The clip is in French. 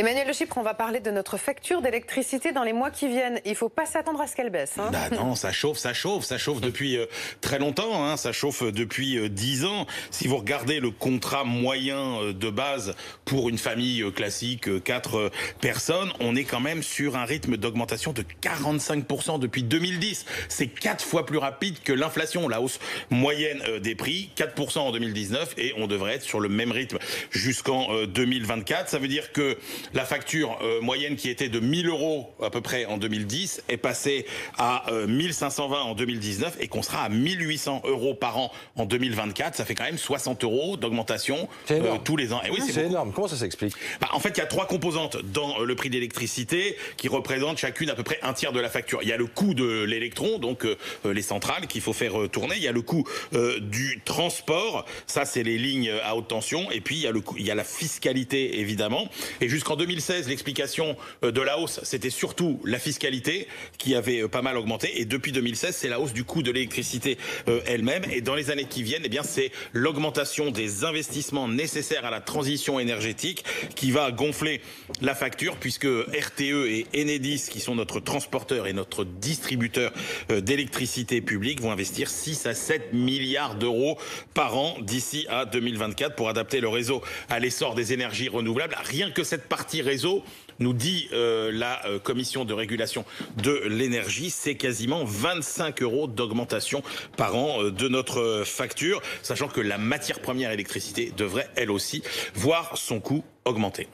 Emmanuel Le Chypre, on va parler de notre facture d'électricité dans les mois qui viennent. Il ne faut pas s'attendre à ce qu'elle baisse. Hein. Bah non, ça chauffe depuis très longtemps, hein, ça chauffe depuis 10 ans. Si vous regardez le contrat moyen de base pour une famille classique, 4 personnes, on est quand même sur un rythme d'augmentation de 45% depuis 2010. C'est 4 fois plus rapide que l'inflation, la hausse moyenne des prix, 4% en 2019, et on devrait être sur le même rythme jusqu'en 2024. Ça veut dire que la facture moyenne qui était de 1000 € à peu près en 2010 est passée à 1520 en 2019 et qu'on sera à 1800 € par an en 2024. Ça fait quand même 60 € d'augmentation tous les ans. Et oui, c'est énorme. Comment ça s'explique? En fait, il y a 3 composantes dans le prix d'électricité qui représentent chacune à peu près un tiers de la facture. Il y a le coût de l'électron, donc les centrales qu'il faut faire tourner. Il y a le coût du transport, ça c'est les lignes à haute tension. Et puis il y a la fiscalité évidemment. Et jusqu'en 2016, l'explication de la hausse, c'était surtout la fiscalité qui avait pas mal augmenté. Et depuis 2016, c'est la hausse du coût de l'électricité elle-même. Et dans les années qui viennent, eh bien, c'est l'augmentation des investissements nécessaires à la transition énergétique qui va gonfler la facture, puisque RTE et Enedis, qui sont notre transporteur et notre distributeur d'électricité publique, vont investir 6 à 7 milliards d'euros par an d'ici à 2024 pour adapter le réseau à l'essor des énergies renouvelables. Rien que cette partie réseau, nous dit la commission de régulation de l'énergie, c'est quasiment 25 € d'augmentation par an de notre facture, sachant que la matière première électricité devrait elle aussi voir son coût augmenter.